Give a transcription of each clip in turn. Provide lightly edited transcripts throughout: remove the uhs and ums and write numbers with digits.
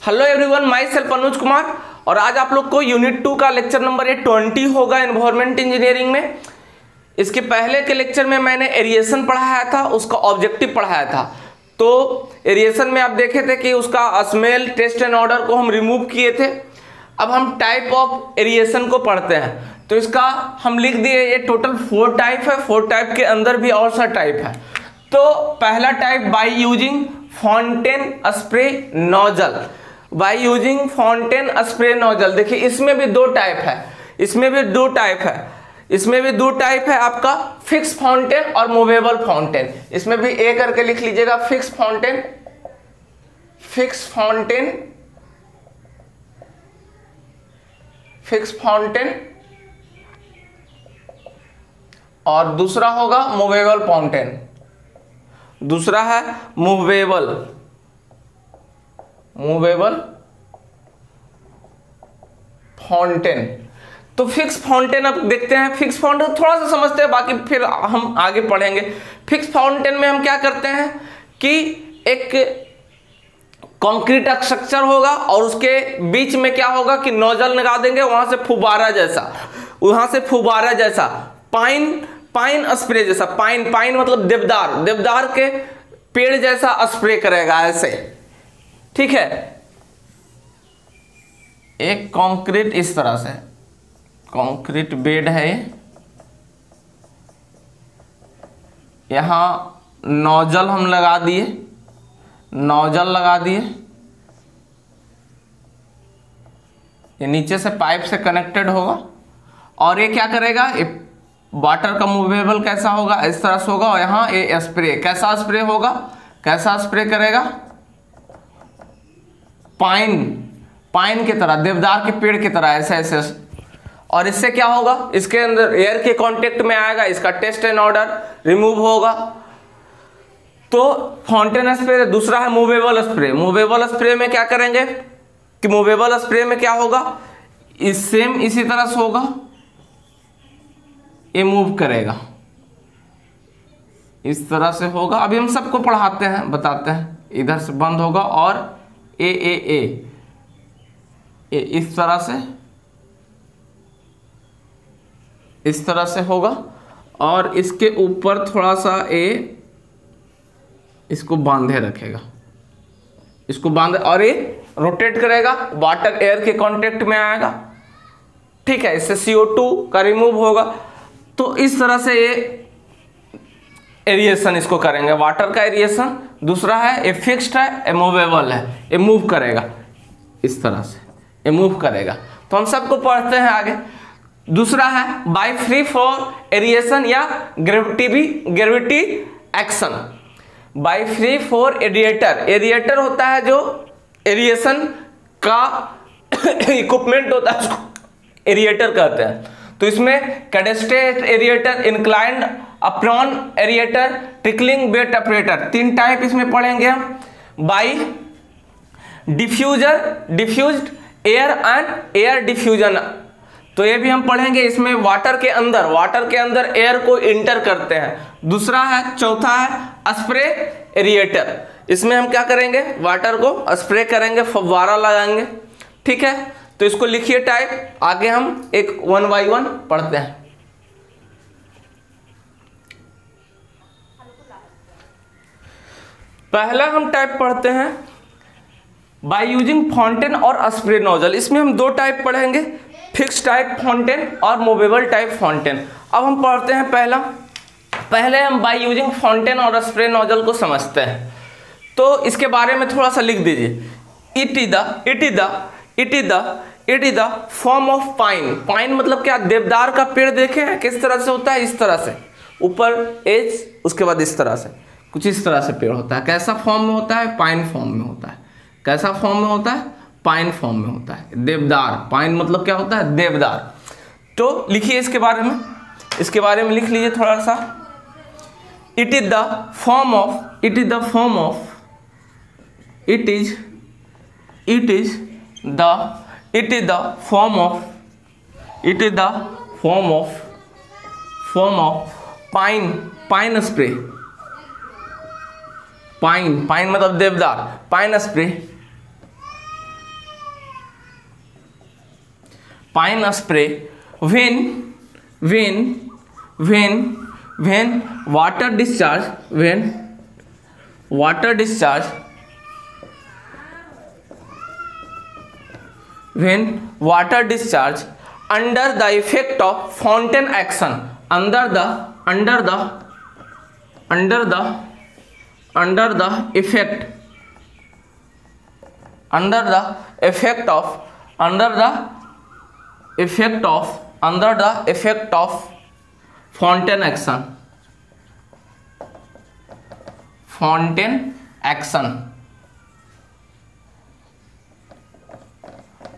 Hello everyone, my self Anuj Kumar. और आज आप लोग को यूनिट 2 का लेक्चर नंबर 20 होगा एनवायरमेंट इंजीनियरिंग में। इसके पहले के लेक्चर में मैंने एरिएशन पढ़ाया था, उसका ऑब्जेक्टिव पढ़ाया था। तो एरिएशन में आप देखे थे कि उसका स्मेल, टेस्ट एंड ऑर्डर को हम रिमूव किए थे। अब हम टाइप ऑफ एरिएशन को पढ़ते हैं। तो इसका हम लिख दिए, ये टोटल 4 टाइप है। 4 टाइप के अंदर भी और सा टाइप है। तो पहला type by using fountain spray nozzle, by using fountain spray nozzle. देखिए इसमें भी 2 टाइप है, इसमें भी 2 टाइप है, इसमें भी 2 टाइप है आपका फिक्स फाउंटेन और मूवेबल फाउंटेन। इसमें भी ए करके लिख लीजिएगा, fix fountain, fix fountain, fix fountain, और दूसरा होगा मूवेबल फाउंटेन। दूसरा है मूवेबल, मूवेबल फाउंटेन। तो फिक्स फाउंटेन अब देखते हैं। फिक्स फाउंटेन थोड़ा सा समझते हैं, बाकी फिर हम आगे पढ़ेंगे। फिक्स फाउंटेन में हम क्या करते हैं कि एक कंक्रीट स्ट्रक्चर होगा और उसके बीच में क्या होगा कि नोजल लगा देंगे, वहां से फुब्बारा जैसा, वहां से फुब्बारा जैसा, पाइन स्प्रे जैसा, पाइन मतलब देवदार, देवदार के पेड़ जैसा स्प्रे करेगा ऐसे। ठीक है, एक कंक्रीट इस तरह से, कंक्रीट बेड है, यहां नोजल हम लगा दिए, नोजल लगा दिए, ये नीचे से पाइप से कनेक्टेड होगा। और ये क्या करेगा, ये वाटर का मूवेबल कैसा होगा, इस तरह से होगा। और यहाँ ये स्प्रे कैसा स्प्रे होगा, कैसा स्प्रे करेगा, पाइन की तरह, देवदार के पेड़ की तरह, ऐसे ऐसे। और इससे क्या होगा, इसके अंदर एयर के कांटेक्ट में आएगा, इसका टेस्ट एंड ऑर्डर रिमूव होगा। तो फाउंटेन स्प्रे। दूसरा है मूवेबल स्प्रे। मूवेबल स्प्रे में क्या करेंगे कि मूवेबल स्प्रे में क्या होगा, सेम इसी तरह से होगा, ये मूव करेगा, इस तरह से होगा। अभी हम सबको पढ़ाते हैं, बताते हैं। इधर से बंद होगा और ए इस तरह से, इस तरह से होगा। और इसके ऊपर थोड़ा सा इसको बांधे रखेगा, इसको बांधे, और ये रोटेट करेगा, वाटर एयर के कांटेक्ट में आएगा। ठीक है, इससे CO2 का रिमूव होगा। तो इस तरह से ये एरिएशन इसको करेंगे, वाटर का एरिएशन। दूसरा है ये फिक्स्ड है, ये मूवेबल है, ये मूव करेगा, इस तरह से ये मूव करेगा। तो हम सबको पढ़ते हैं आगे। दूसरा है बाय फ्री फॉर एरिएशन या gravity action, by free fall aerator. Aerator होता है जो एरिएशन का इक्विपमेंट होता है, उसको एरिएटर कहते हैं। तो इसमें cascade aerator, inclined apron aerator, trickling bed operator, 3 type इसमें पढ़ेंगे हम। By diffused air and air diffusion, तो ये भी हम पढ़ेंगे। इसमें वाटर के अंदर एयर को इंटर करते हैं। दूसरा है, चौथा है स्प्रे एरिएटर। इसमें हम क्या करेंगे, वाटर को स्प्रे करेंगे, फव्वारा लगाएंगे। ठीक है, तो इसको लिखिए टाइप। आगे हम एक 1 by 1 पढ़ते हैं। पहला हम टाइप पढ़ते हैं बाय यूजिंग फाउंटेन और स्प्रे नोजल। इसमें हम 2 टाइप पढ़ेंगे, फिक्स टाइप फाउंटेन और मूवेबल टाइप फाउंटेन। अब हम पढ़ते हैं पहले हम बाय यूजिंग फाउंटेन और स्प्रे नोजल को समझते हैं। तो इसके बारे में थोड़ा सा लिख दीजिए। It is the form of pine मतलब क्या, देवदार का पेड़ देखे हैं किस तरह से होता है, इस तरह से ऊपर एज, उसके बाद इस तरह से, कुछ इस तरह से पेड़ होता है। कैसा फॉर्म में होता है, पाइन फॉर्म में होता है। कैसा फॉर्म में होता है, पाइन फॉर्म में होता है। देवदार, पाइन मतलब क्या होता है, देवदार। तो लिखिए इसके बारे में, इसके बारे में लिख लीजिए थोड़ा सा। It is the form of pine spray, pine मतलब देवदार, pine spray pine spray when water discharge under the effect of fountain action, under the effect of fountain action,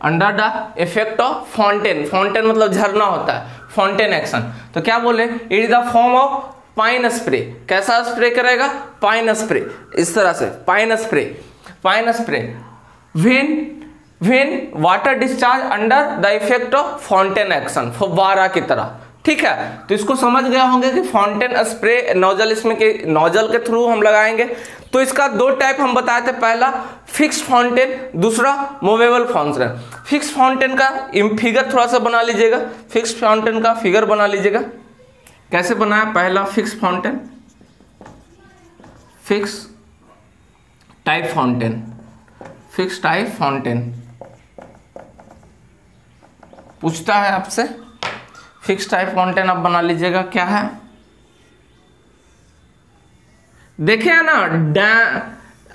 under the effect of fountain मतलब झरना होता है, fountain action. तो क्या बोले, it is the form of pine spray. कैसा spray करेगा, pine spray, इस तरह से pine spray when water discharge under the effect of fountain action, फव्वारा की तरह। ठीक है, तो इसको समझ गए होंगे कि फाउंटेन स्प्रे नोजल, इसमें के नोजल के थ्रू हम लगाएंगे। तो इसका दो टाइप हम बताए थे, पहला फिक्स फाउंटेन, दूसरा मूवेबल फाउंटेन। फिक्स फाउंटेन का फिगर थोड़ा सा बना लीजिएगा, फिक्स फाउंटेन का फिगर बना लीजिएगा। कैसे बनाया, पहला fix fountain, fix type fountain पूछता है आपसे, फिक्स टाइप फाउंटेन आप बना लीजिएगा। क्या है, देखिए ना,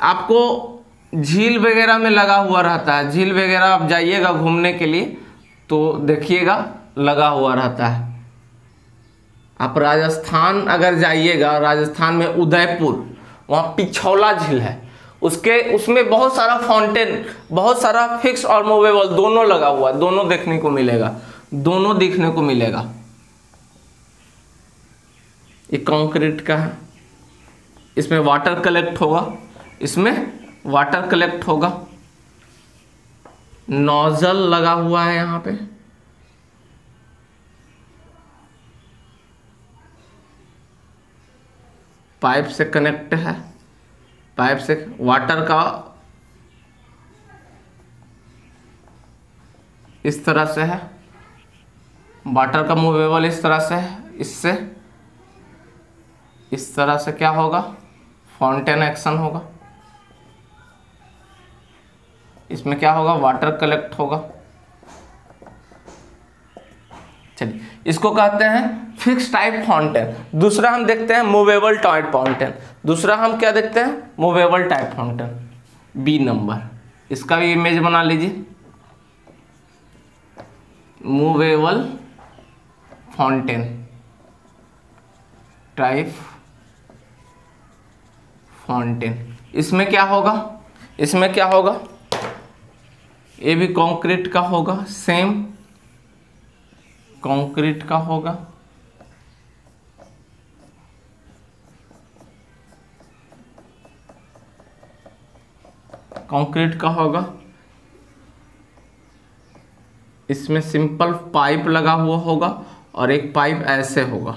आपको झील वगैरह में लगा हुआ रहता है, झील वगैरह आप जाइएगा घूमने के लिए तो देखिएगा लगा हुआ रहता है। आप राजस्थान अगर जाइएगा, राजस्थान में उदयपुर, वहाँ पिछौला झील है, उसमें बहुत सारा फाउंटेन, बहुत सारा फिक्स और मूवेबल दोनों लगा हुआ है, दोनों देखने को मिलेगा। ये कंक्रीट का है, इसमें वाटर कलेक्ट होगा, नोजल लगा हुआ है यहाँ पे, पाइप से कनेक्ट है, पाइप से वाटर का इस तरह से है, वाटर का मूवेबल इस तरह से है, इससे इस तरह से क्या होगा, फाउंटेन एक्शन होगा। इसमें क्या होगा, वाटर कलेक्ट होगा। चलिए, इसको कहते हैं फिक्स टाइप फाउंटेन। दूसरा हम देखते हैं मूवेबल टाइप फाउंटेन। दूसरा हम क्या देखते हैं, movable type fountain, B number. इसका भी इमेज बना लीजिए, मूवेबल फाउंटेन टाइप फाउंटेन। इसमें क्या होगा, ये भी कंक्रीट का होगा, सेम कंक्रीट का होगा। इसमें सिंपल पाइप लगा हुआ होगा और एक पाइप ऐसे होगा,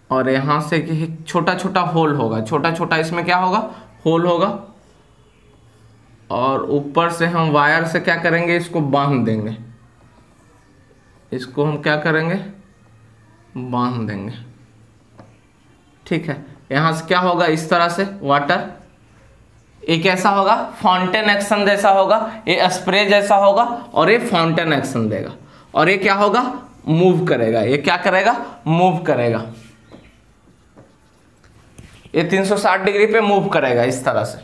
और यहां से छोटा होल होगा, छोटा इसमें क्या होगा, होल होगा, और ऊपर से हम वायर से क्या करेंगे, इसको बांध देंगे, इसको हम क्या करेंगे, बांध देंगे। ठीक है, यहां से क्या होगा, इस तरह से वाटर, ये कैसा होगा, फाउंटेन एक्शन जैसा होगा, ये स्प्रे जैसा होगा, और ये फाउंटेन एक्शन देगा, और ये क्या होगा, मूव करेगा। ये क्या करेगा, मूव करेगा, ये 360 डिग्री पे मूव करेगा इस तरह से।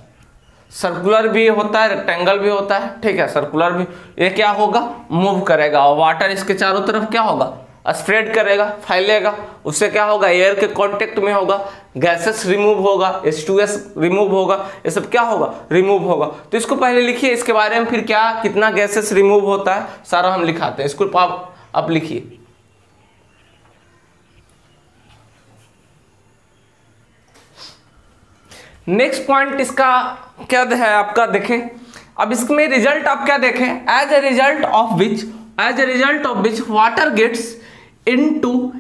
सर्कुलर भी होता है, रेक्टेंगल भी होता है। ठीक है, सर्कुलर भी, ये क्या होगा, मूव करेगा, और वाटर इसके चारों तरफ क्या होगा, स्प्रेड करेगा, फैलेगा। उससे क्या होगा, एयर के कांटेक्ट में होगा, गैसेस रिमूव होगा, H2S रिमूव होगा, ये सब क्या होगा, रिमूव होगा। तो इसको पहले लिखिए, इसके बारे में फिर क्या, कितना गैसेस रिमूव होता है सारा हम लिखाते हैं। इसको आप लिखिए। नेक्स्ट पॉइंट इसका क्या है आपका, देखें अब इसमें रिजल्ट आप क्या देखें, as a result of which water gets into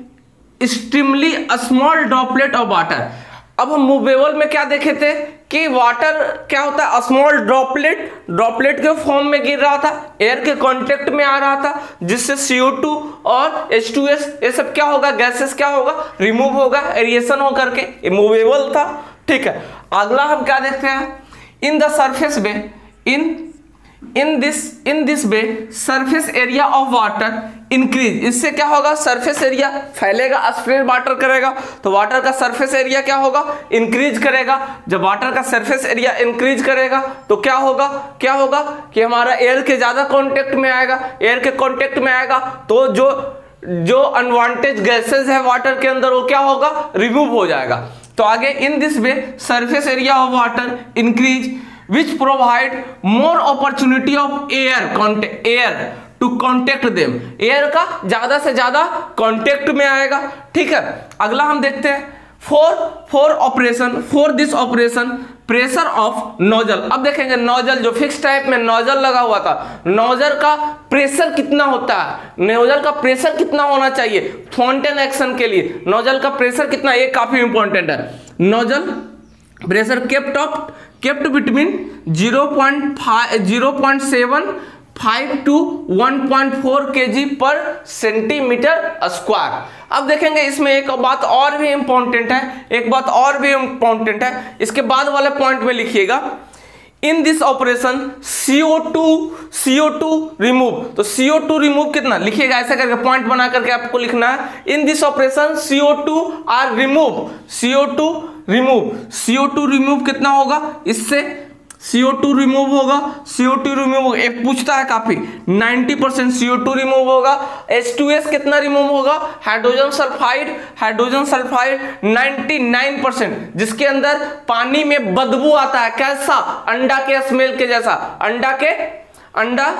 extremely small droplet of water. अब हम मूवेबल में क्या देखे थे कि वाटर क्या होता है, स्मॉल ड्रॉपलेट के फॉर्म में गिर रहा था, एयर के कांटेक्ट में आ रहा था, जिससे CO2 और H2S ये सब क्या होगा, गैसेस क्या होगा, रिमूव होगा, एरिएशन होकर के मूवेबल था। ठीक है, अगला हम क्या देखते हैं, in the surface way in this way surface area of water increase. इससे क्या होगा, सरफेस एरिया फैलेगा, स्प्रे वाटर करेगा तो वाटर का सरफेस एरिया क्या होगा, इंक्रीज करेगा। जब वाटर का सरफेस एरिया इंक्रीज करेगा तो क्या होगा कि हमारा एयर के ज्यादा कांटेक्ट में आएगा, एयर के कांटेक्ट में आएगा तो जो अनवांटेड गैसेस है वाटर के अंदर वो क्या होगा, रिमूव हो जाएगा। तो आगे, in this way surface area of water increase which provide more opportunity of air to contact them। Air का ज्यादा से ज्यादा कांटेक्ट में आएगा। ठीक है, अगला हम देखते हैं, for this operation pressure of nozzle. अब देखेंगे नोजल जो फिक्स टाइप में नोजल लगा हुआ था, नोजल का प्रेशर कितना होता है, नोजल का प्रेशर कितना होना चाहिए फाउंटेन एक्शन के लिए, नोजल का प्रेशर कितना, ये काफी इंपॉर्टेंट है। Nozzle pressure kept between 0.75 to 1.4 kg पर सेंटीमीटर स्क्वायर। अब देखेंगे इसमें एक बात और भी इंपॉर्टेंट है, इसके बाद वाले पॉइंट में लिखिएगा, इन दिस ऑपरेशन CO2 रिमूव। तो CO2 रिमूव कितना लिखिएगा, ऐसा करके पॉइंट बना करके आपको लिखना है, in this operation CO2 are remove. CO2 remove कितना होगा, इससे CO2 रिमूव होगा, एक पूछता है काफी, 90% CO2 रिमूव होगा। H2S कितना रिमूव होगा, हाइड्रोजन सल्फाइड 99%, जिसके अंदर पानी में बदबू आता है, कैसा, अंडा के स्मेल के जैसा, अंडा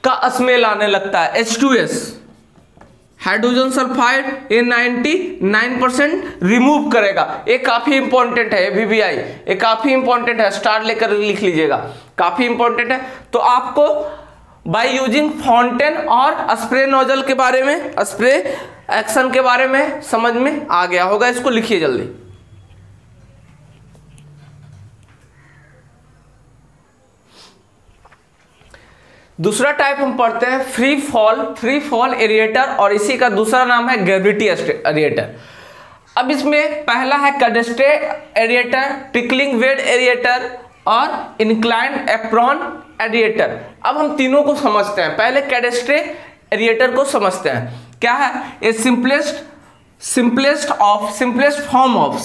का स्मेल आने लगता है। H2S हाइड्रोजन सल्फाइड ये 99% रिमूव करेगा। ये काफी इंपॉर्टेंट है, VVI ये काफी इंपॉर्टेंट है, स्टार लेकर लिख लीजिएगा, काफी इंपॉर्टेंट है। तो आपको बाय यूजिंग फाउंटेन और स्प्रे नोजल के बारे में, स्प्रे एक्शन के बारे में समझ में आ गया होगा, इसको लिखिए जल्दी। दूसरा टाइप हम पढ़ते हैं फ्री फॉल एरिएटर, और इसी का दूसरा नाम है ग्रेविटी एरिएटर। अब इसमें पहला है कैडेस्ट्रे एरिएटर, ट्रिकलिंग वेड एरिएटर और इंक्लाइंड एप्रॉन एरिएटर। अब हम तीनों को समझते हैं, पहले कैडेस्ट्रे एरिएटर को समझते हैं। क्या है, a simplest form of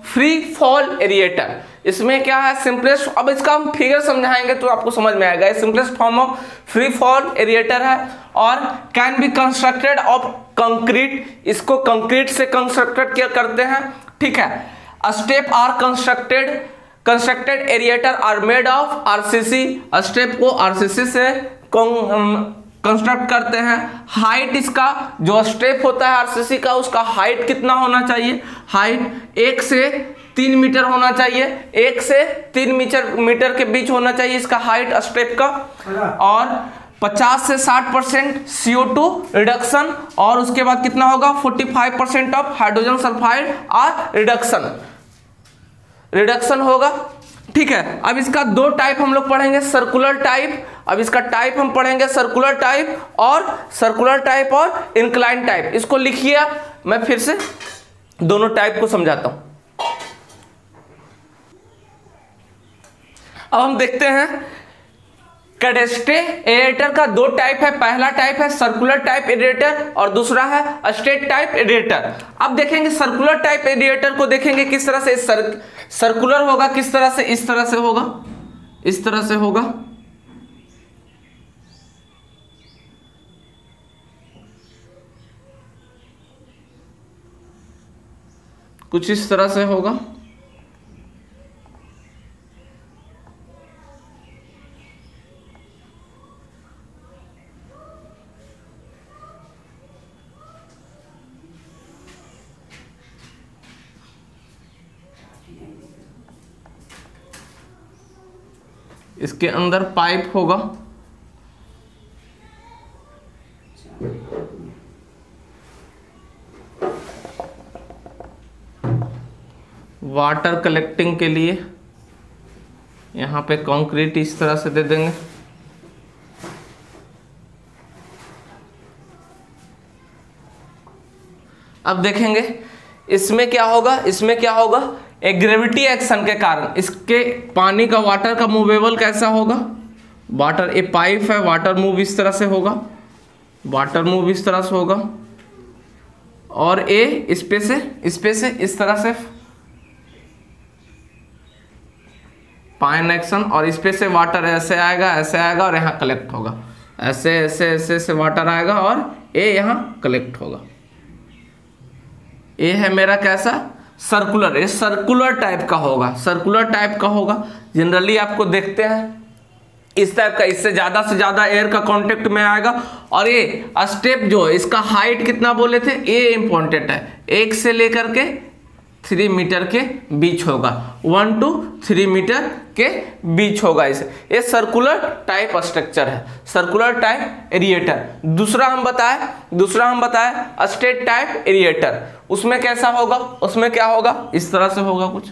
free fall aerator. इसमें क्या है, सिंपलेस्ट, अब इसका हम फिगर समझाएंगे तो आपको समझ में आएगा। Simplest form of free fall aerator है और can be constructed of concrete, इसको कंक्रीट से कंस्ट्रक्टेड क्या करते हैं। ठीक है, step are constructed aerator are made of RCC, step को RCC से कंस्ट्रक्ट करते हैं। हाइट, इसका जो स्टेप होता है RCC का, उसका हाइट कितना होना चाहिए, हाइट 1 से 3 मीटर होना चाहिए, 1 से 3 मीटर के बीच होना चाहिए इसका हाइट स्टेप का, और 50 से 60% CO2 रिडक्शन, और उसके बाद कितना होगा 45% ऑफ हाइड्रोजन सल्फाइड और रिडक्शन होगा। ठीक है, अब इसका दो टाइप हम लोग पढ़ेंगे, सर्कुलर टाइप। अब इसका टाइप हम पढ़ेंगे सर्कुलर टाइप और इंक्लाइन टाइप। इसको लिखिए आप, मैं फिर से दोनों टाइप को समझाता हूं। अब हम देखते हैं कैडेस्ट्रे एरिएटर का दो टाइप है, पहला टाइप है सर्कुलर टाइप एरिएटर और दूसरा है स्ट्रेट टाइप एरिएटर। अब देखेंगे सर्कुलर टाइप एरिएटर को, देखेंगे किस तरह से सर्कुलर होगा, किस तरह से, इस तरह से होगा, इस तरह से होगा, कुछ इस तरह से होगा, इसके अंदर पाइप होगा, वाटर कलेक्टिंग के लिए यहाँ पे कंक्रीट इस तरह से दे देंगे। अब देखेंगे इसमें क्या होगा, इसमें क्या होगा, एक ग्रेविटी एक्शन के कारण इसके पानी का वाटर का मूवेबल कैसा होगा, वाटर, ए पाइप है, वाटर मूव इस तरह से होगा, वाटर मूव इस तरह से होगा, और ए इस पे से इस तरह से पाइन एक्शन, और इस पे से वाटर ऐसे आएगा और यहाँ कलेक्ट होगा, ऐसे वाटर आएगा और ए यहाँ कलेक्ट होगा। ये है मेरा कैसा, सर्कुलर, ये सर्कुलर टाइप का होगा, सर्कुलर टाइप का होगा। जनरली आपको देखते हैं इस टाइप का, इससे ज्यादा से ज्यादा एयर का कांटेक्ट में आएगा। और ये स्टेप जो है इसका हाइट कितना बोले थे, ये इंपॉर्टेंट है, 1 से लेकर के 3 मीटर के बीच होगा, 1 to 3 मीटर के बीच होगा इसे। ये सर्कुलर टाइप स्ट्रक्चर है, सर्कुलर टाइप एरिएटर। दूसरा हम बताए स्ट्रेट टाइप एरिएटर, उसमें कैसा होगा, उसमें क्या होगा, इस तरह से होगा कुछ।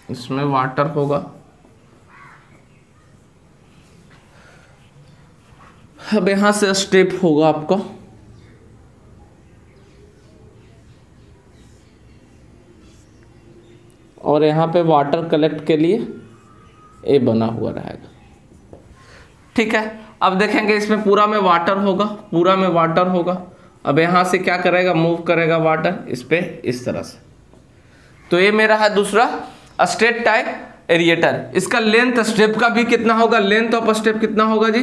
इसमें वाटर होगा, अब यहां से स्टेप होगा आपका, और यहाँ पे वाटर कलेक्ट के लिए ए बना हुआ रहेगा। ठीक है, अब देखेंगे इसमें पूरा में वाटर होगा, अब यहाँ से क्या करेगा, मूव करेगा वाटर इस पे इस तरह से। तो ये मेरा है दूसरा स्ट्रेट टाइप एरिएटर। इसका लेंथ स्टेप का भी कितना होगा, लेंथ ऑफ स्टेप कितना होगा जी,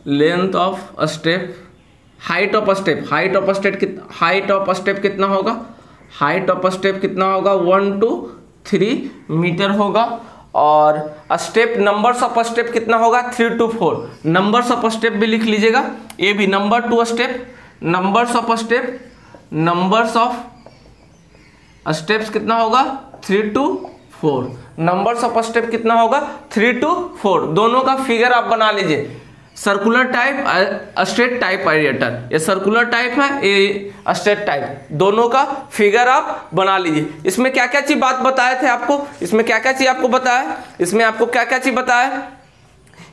length of step, height of step कितना होगा, हाइट ऑफ स्टेप कितना होगा, 1 to 3 मीटर होगा। और स्टेप, नंबर्स ऑफ स्टेप कितना होगा, 3 to 4। नंबर्स ऑफ स्टेप भी लिख लीजिएगा, ये भी number 2 step, numbers of steps कितना होगा, 3 to 4। नंबर्स ऑफ स्टेप कितना होगा, 3 to 4। दोनों का फिगर आप बना लीजिए, सर्कुलर टाइप स्ट्रेट टाइप एरिएटर, ये सर्कुलर टाइप है, ये स्ट्रेट टाइप, दोनों का फिगर आप बना लीजिए। इसमें क्या क्या चीज बात बताए थे आपको, इसमें क्या क्या चीज आपको बताया, इसमें आपको क्या क्या चीज बताया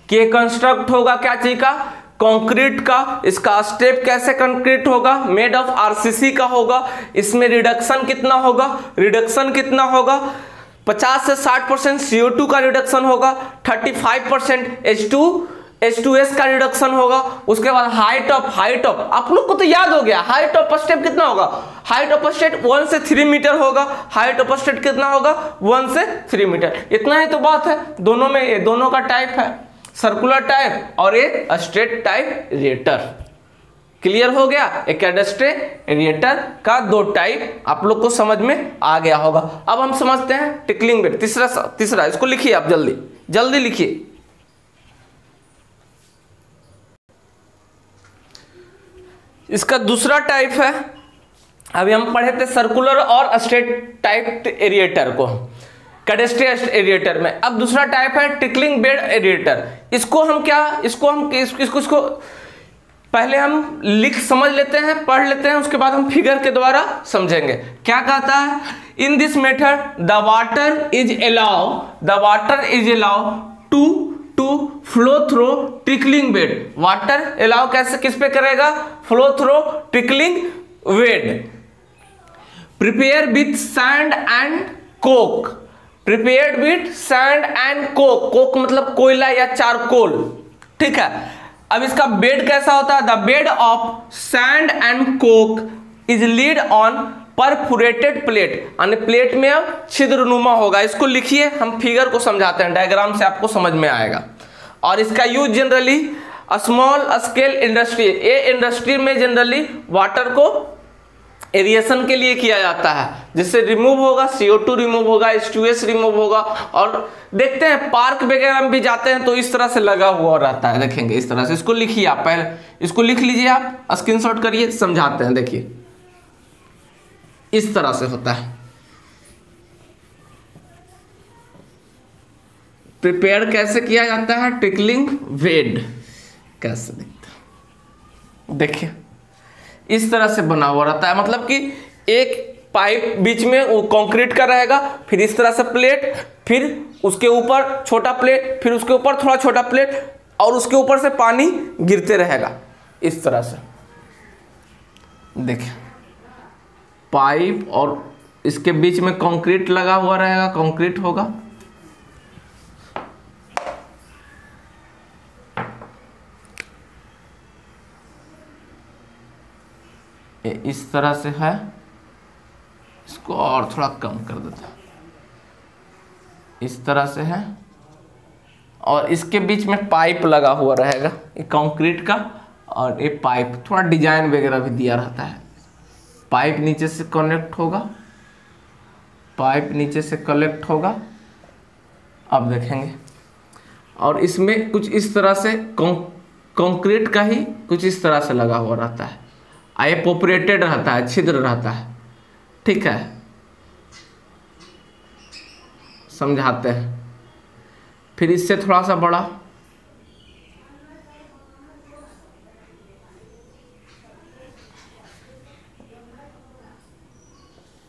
कि ये कंस्ट्रक्ट होगा क्या चीज का, कंक्रीट का। इसका स्टेप कैसे कंक्रीट होगा, मेड ऑफ आरसीसी का होगा। इसमें रिडक्शन कितना होगा, 50 से 60% CO2 का रिडक्शन होगा, 35% H2S का रिडक्शन होगा। उसके बाद हाइट ऑफ आप लोग को तो याद हो गया, हाइट ऑफ स्टेप कितना होगा, हाइट ऑफ स्टेप 1 से 3 मीटर होगा, हाइट ऑफ स्टेप कितना होगा, 1 से 3 मीटर। इतना ही तो बात है, दोनों में ये दोनों का टाइप है, सर्कुलर टाइप और एक स्ट्रेट टाइप एरिएटर। क्लियर हो गया, एक कैडेस्ट्रे एरिएटर का 2 टाइप आप लोग को समझ में आ गया होगा। अब हम समझते हैं टिकलिंग बेड, तीसरा इसको लिखिए आप, जल्दी लिखिए। इसका दूसरा टाइप है, अभी हम पढ़े थे सर्कुलर और स्ट्रेट टाइप एरिएटर को कैडेस्ट्रे एरिएटर में। अब दूसरा टाइप है टिकलिंग बेड एरिएटर। इसको पहले हम समझ लेते हैं, पढ़ लेते हैं, उसके बाद हम फिगर के द्वारा समझेंगे। क्या कहता है, in this method the water is allow to flow through trickling bed. Water allow कैसे, किस पे करेगा, flow through trickling bed. Prepare with sand and coke, coke मतलब कोयला या चारकोल। ठीक है, अब इसका बेड कैसा होता है, the bed of sand and Coke is lead on perforated plate, यानी प्लेट में अब छिद्रनुमा होगा। इसको लिखिए, हम फिगर को समझाते हैं, डायग्राम से आपको समझ में आएगा। और इसका use generally small scale industry, ये इंडस्ट्री में जनरली वाटर को एरिएशन के लिए किया जाता है, जिससे रिमूव होगा, CO2 रिमूव होगा, H2S रिमूव होगा। और देखते हैं पार्क वगैरह में भी जाते हैं तो इस तरह से लगा हुआ रहता है, देखेंगे इस तरह से। इसको लिखिए आप, पहले इसको लिख लीजिए, आप स्क्रीनशॉट करिए, समझाते हैं। देखिए इस तरह से होता है। प्रिपेयर कैसे किया जाता है, ट्रिकलिंग वेड कैसे दिखता है, देखिए इस तरह से बना हुआ रहता है। मतलब कि एक पाइप बीच में वो कंक्रीट का रहेगा, फिर इस तरह से प्लेट, फिर उसके ऊपर छोटा प्लेट, फिर उसके ऊपर थोड़ा छोटा प्लेट, और उसके ऊपर से पानी गिरते रहेगा इस तरह से। देखिए पाइप और इसके बीच में कंक्रीट लगा हुआ रहेगा, कंक्रीट होगा। इस तरह से है, इसको और थोड़ा कम कर देता, इस तरह से है, और इसके बीच में पाइप लगा हुआ रहेगा ये कंक्रीट का, और ये पाइप थोड़ा डिजाइन वगैरह भी दिया रहता है। पाइप नीचे से कनेक्ट होगा, पाइप नीचे से कलेक्ट होगा, अब देखेंगे। और इसमें कुछ इस तरह से कंक्रीट का ही कुछ इस तरह से लगा हुआ रहता है, ये पोपरेटेड रहता है, छिद्र रहता है, ठीक है, समझाते हैं। फिर इससे थोड़ा सा बड़ा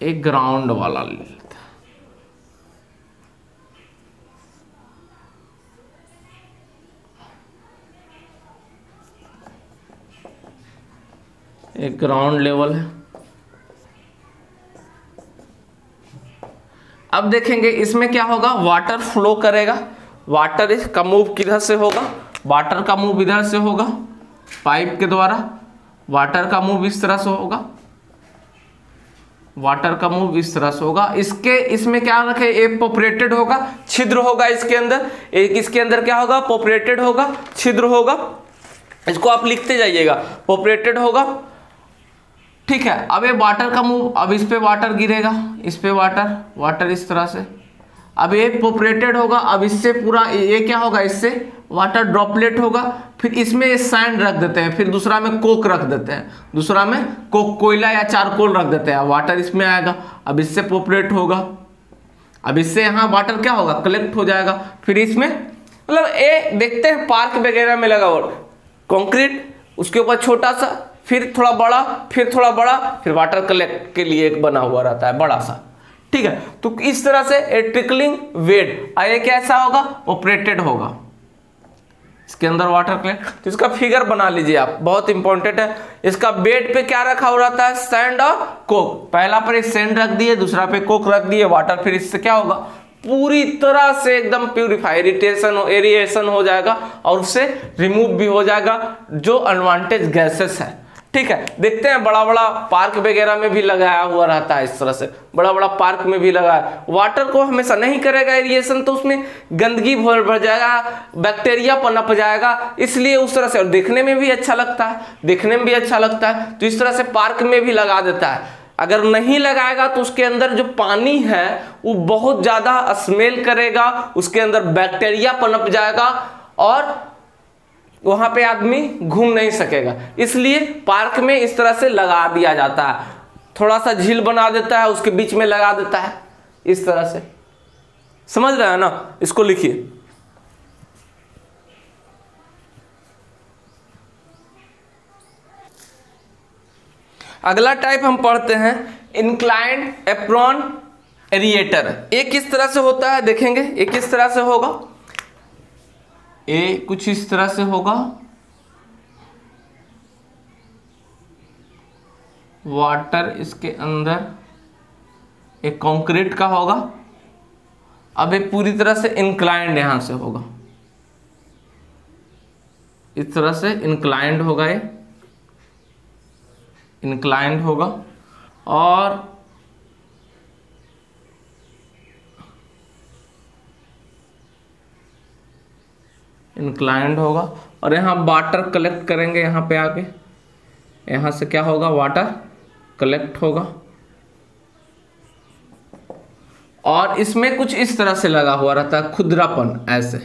एक ग्राउंड वाला ले लेता है, एक ग्राउंड लेवल है। अब देखेंगे इसमें क्या होगा, वाटर फ्लो करेगा। वाटर का मूव किधर से होगा, वाटर का मूव इधर से होगा पाइप के द्वारा, वाटर का मूव इस तरह से होगा, वाटर का मूव इस तरह से होगा। इसमें क्या रखे, एक पोपरेटेड होगा, छिद्र होगा इसके अंदर, एक इसके अंदर क्या होगा, पोपरेटेड होगा, छिद्र होगा। इसको आप लिखते जाइएगा, पोपरेटेड होगा, ठीक है। अब ये वाटर का मूव, अब इस पे वाटर गिरेगा, इस पे वाटर इस तरह से, अब ये पोपरेटेड होगा। अब इससे पूरा ये क्या होगा, इससे वाटर ड्रॉपलेट होगा। फिर इसमें ये सैंड रख देते हैं, फिर दूसरा में कोक रख देते हैं, दूसरा में कोयला या चारकोल रख देते हैं, वाटर इसमें आएगा। अब इससे पोपरेट होगा, अब इससे यहाँ वाटर क्या होगा, कलेक्ट हो जाएगा। फिर इसमें मतलब ये देखते हैं पार्क वगैरह में लगा हुआ कंक्रीट, उसके ऊपर छोटा सा, फिर थोड़ा बड़ा, फिर थोड़ा बड़ा, फिर वाटर कलेक्ट के लिए एक बना हुआ रहता है बड़ा सा, ठीक है। तो इस तरह से ए ट्रिकलिंग वेड, ये कैसा होगा, ऑपरेटेड होगा, इसके अंदर वाटर कलेक्ट। तो इसका फिगर बना लीजिए आप, बहुत इंपॉर्टेंट है। इसका बेड पे क्या रखा हुआ रहता है, सैंड और कोक। पहला पर एक सैंड रख दिए, दूसरा पे कोक रख दिए, वाटर। फिर इससे क्या होगा, पूरी तरह से एकदम प्यूरिफाई, एरिएशन हो जाएगा, और उससे रिमूव भी हो जाएगा जो अनवांटेड गैसेस है, ठीक है। देखते हैं बड़ा बड़ा पार्क वगैरह में भी लगाया हुआ रहता है, इस तरह से बड़ा बड़ा पार्क में भी लगाया। वाटर को हमेशा नहीं करेगा एरिएशन, तो उसमें गंदगी भर जाएगा, बैक्टीरिया पनप जाएगा, इसलिए उस तरह से। और देखने में भी अच्छा लगता है, देखने में भी अच्छा लगता है, तो इस तरह से पार्क में भी लगा देता है। अगर नहीं लगाएगा तो उसके अंदर जो पानी है वो बहुत ज़्यादा स्मेल करेगा, उसके अंदर बैक्टीरिया पनप जाएगा, और वहां पे आदमी घूम नहीं सकेगा। इसलिए पार्क में इस तरह से लगा दिया जाता है, थोड़ा सा झील बना देता है, उसके बीच में लगा देता है, इस तरह से। समझ रहे हैं ना, इसको लिखिए। अगला टाइप हम पढ़ते हैं इंक्लाइंड एप्रॉन एरिएटर। एक किस तरह से होता है देखेंगे, एक किस तरह से होगा, ये कुछ इस तरह से होगा, वाटर इसके अंदर एक कंक्रीट का होगा। अब ये पूरी तरह से इंक्लाइंड यहां से होगा, इस तरह से इंक्लाइंड होगा, ये इंक्लाइंड होगा, और इंक्लाइंड होगा। और यहाँ वाटर कलेक्ट करेंगे, यहाँ पे आके यहाँ से क्या होगा, वाटर कलेक्ट होगा। और इसमें कुछ इस तरह से लगा हुआ रहता है, खुरदरापन, ऐसे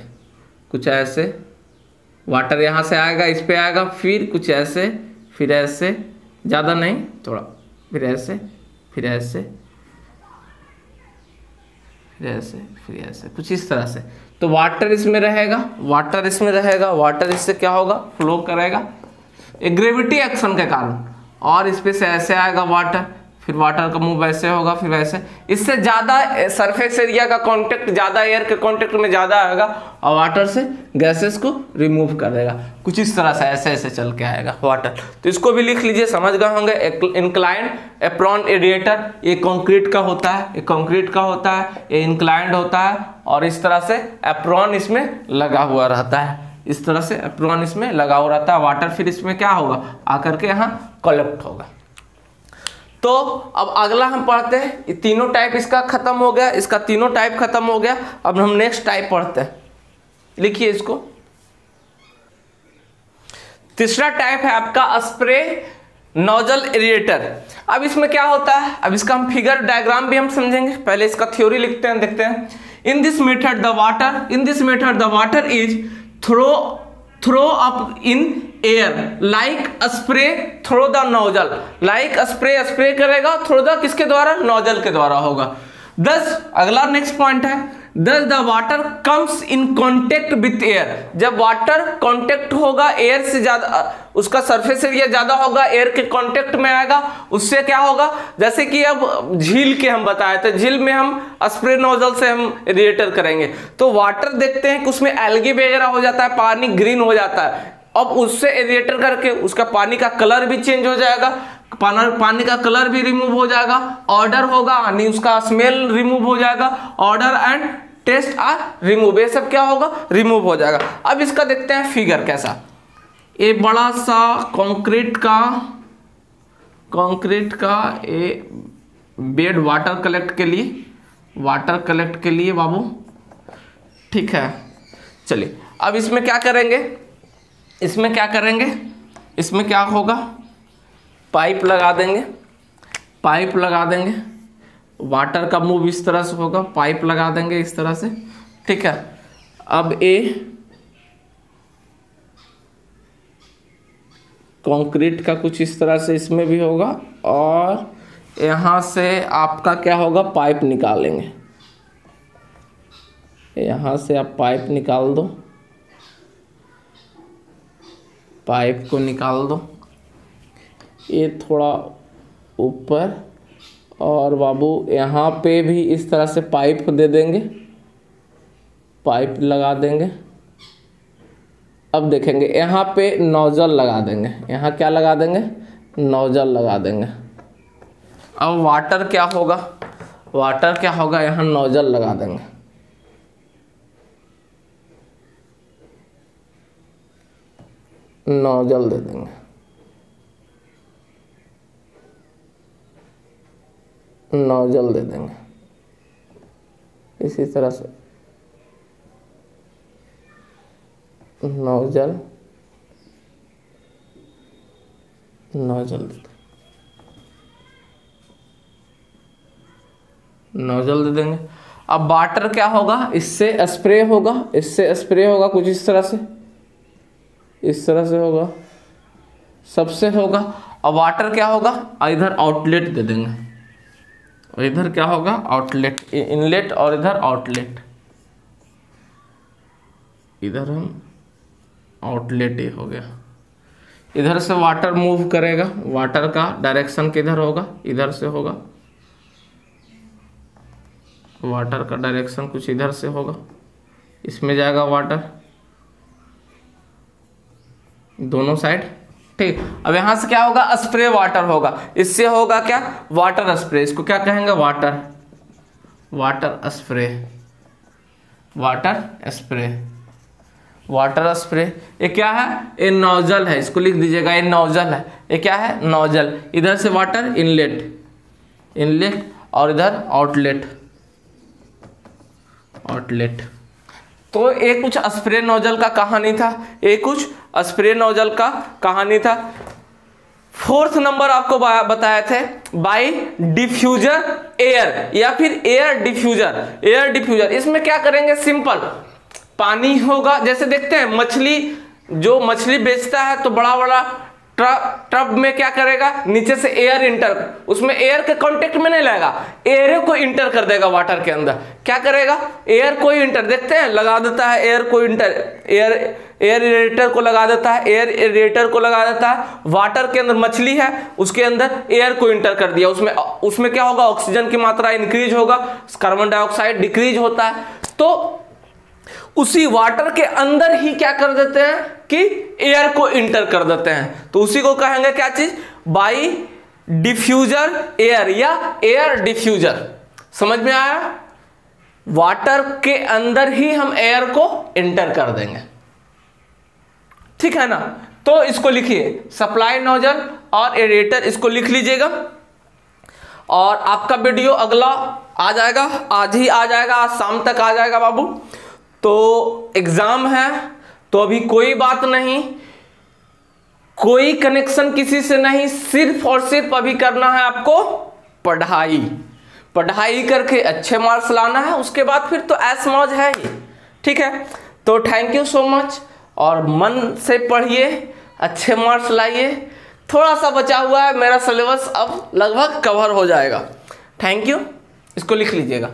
कुछ ऐसे, वाटर यहाँ से आएगा, इस पे आएगा, फिर कुछ ऐसे, फिर ऐसे, ज़्यादा नहीं थोड़ा, फिर ऐसे, फिर ऐसे, फिर ऐसे, फिर ऐसे, कुछ इस तरह से। तो वाटर इसमें रहेगा, वाटर इसमें रहेगा, वाटर इससे क्या होगा, फ्लो करेगा एक ग्रेविटी एक्शन के कारण, और इस पे से ऐसे आएगा वाटर, फिर वाटर का मूव वैसे होगा, फिर वैसे। इससे ज़्यादा सरफेस एरिया का कांटेक्ट ज़्यादा एयर के कांटेक्ट में ज़्यादा आएगा और वाटर से गैसेस को रिमूव कर देगा। कुछ इस तरह से ऐसे ऐसे चल के आएगा वाटर। तो इसको भी लिख लीजिए, समझ गए होंगे। इंक्लाइंड एप्रॉन रेडिएटर, ये कंक्रीट का होता है, ये कंक्रीट का होता है, ये इंक्लाइंड होता है, और इस तरह से एप्रॉन इसमें लगा हुआ रहता है, इस तरह से एप्रॉन इसमें लगा हुआ रहता है। वाटर फिर इसमें क्या होगा, आकर के यहाँ कलेक्ट होगा। तो अब अगला हम पढ़ते हैं, ये तीनों टाइप इसका खत्म हो गया, इसका तीनों टाइप खत्म हो गया। अब हम नेक्स्ट टाइप पढ़ते हैं, लिखिए इसको। तीसरा टाइप है आपका स्प्रे नोजल एरिएटर। अब इसमें क्या होता है, अब इसका हम फिगर डायग्राम भी हम समझेंगे, पहले इसका थ्योरी लिखते हैं, देखते हैं। इन this method the water is throw up in air like a spray through the nozzle, like a spray करेगा, through the किसके द्वारा, नोजल के द्वारा होगा। Thus अगला नेक्स्ट पॉइंट है, thus the water comes in contact with air, जब water contact होगा एयर से, ज्यादा उसका सरफेस एरिया ज्यादा होगा, एयर के कांटेक्ट में आएगा, उससे क्या होगा, जैसे कि अब झील के हम बताए थे, झील में हम स्प्रे नोजल से हम रेडिएटर करेंगे, तो वाटर देखते हैं कि उसमें एल्गी वगैरह हो जाता है, पानी ग्रीन हो जाता है। अब उससे रेडिएटर करके उसका पानी का कलर भी चेंज हो जाएगा, पानी का कलर भी रिमूव हो जाएगा, ऑर्डर होगा यानी उसका स्मेल रिमूव हो जाएगा, odour and taste are remove, ये सब क्या होगा, रिमूव हो जाएगा। अब इसका देखते हैं फिगर कैसा। ये बड़ा सा कंक्रीट का ये बेड वाटर कलेक्ट के लिए बाबू, ठीक है। चलिए अब इसमें क्या करेंगे, इसमें क्या होगा, पाइप लगा देंगे, वाटर का मूव इस तरह से होगा, पाइप लगा देंगे इस तरह से, ठीक है। अब ये कंक्रीट का कुछ इस तरह से इसमें भी होगा, और यहाँ से आपका क्या होगा, पाइप निकालेंगे, यहाँ से आप पाइप निकाल दो, पाइप को निकाल दो, ये थोड़ा ऊपर, और बाबू यहाँ पे भी इस तरह से पाइप दे देंगे, पाइप लगा देंगे। अब देखेंगे यहाँ पे नोजल लगा देंगे, यहाँ क्या लगा देंगे, नोजल लगा देंगे। अब वाटर क्या होगा, यहाँ नोजल लगा देंगे, नोजल दे देंगे, नोजल दे देंगे इसी तरह से, नोजल दे देंगे। अब वाटर क्या होगा, इससे स्प्रे होगा, कुछ इस तरह से होगा, सबसे होगा। अब वाटर क्या होगा, इधर आउटलेट दे देंगे, और इधर क्या होगा, आउटलेट, इनलेट, और इधर आउटलेट, इधर हम आउटलेट, ये हो गया। इधर से वाटर मूव करेगा, वाटर का डायरेक्शन किधर होगा, इधर से होगा, वाटर का डायरेक्शन कुछ इधर से होगा, इसमें जाएगा वाटर दोनों साइड, ठीक। अब यहां से क्या होगा, स्प्रे वाटर होगा, इससे होगा क्या, वाटर स्प्रे, इसको क्या कहेंगे, वाटर स्प्रे। ये क्या है, ये नोजल है, इसको लिख दीजिएगा, ये नोजल है, ये क्या है, नोजल। इधर से वाटर इनलेट, और इधर आउटलेट। तो ये कुछ स्प्रे नोजल का कहानी था, फोर्थ नंबर आपको बताए थे, बाय डिफ्यूजर एयर, या फिर एयर डिफ्यूजर। इसमें क्या करेंगे, सिंपल, पानी होगा, जैसे देखते हैं मछली बेचता है तो बड़ा ट्रब में क्या करेगा, नीचे से एयर इंटर, उसमें एयर के कांटेक्ट में नहीं लाएगा, एयर को इंटर कर देगा वाटर के अंदर। क्या करेगा, एयर को इंटर, देखते हैं लगा देता है एयर को इंटर, एयर रेडिएटर को लगा देता है, एयर रेडिएटर को लगा देता है, वाटर के अंदर मछली है उसके अंदर एयर को इंटर कर दिया, उसमें क्या होगा, ऑक्सीजन की मात्रा इंक्रीज होगा, कार्बन डाइऑक्साइड डिक्रीज होता है। तो उसी वाटर के अंदर ही क्या कर देते हैं कि एयर को इंटर कर देते हैं, तो उसी को कहेंगे क्या चीज, बाई डिफ्यूजर एयर या एयर डिफ्यूजर। समझ में आया, वाटर के अंदर ही हम एयर को इंटर कर देंगे, ठीक है ना। तो इसको लिखिए, सप्लाई नोजल और एरेटर, इसको लिख लीजिएगा। और आपका वीडियो अगला आ जाएगा, आज ही आ जाएगा, आज शाम तक आ जाएगा बाबू। तो एग्जाम है तो अभी कोई बात नहीं, कोई कनेक्शन किसी से नहीं, सिर्फ और सिर्फ अभी करना है आपको पढ़ाई, पढ़ाई करके अच्छे मार्क्स लाना है, उसके बाद फिर तो ऐश मौज है ही, ठीक है। तो थैंक यू सो मच, और मन से पढ़िए, अच्छे मार्क्स लाइए। थोड़ा सा बचा हुआ है, मेरा सिलेबस अब लगभग कवर हो जाएगा। थैंक यू, इसको लिख लीजिएगा।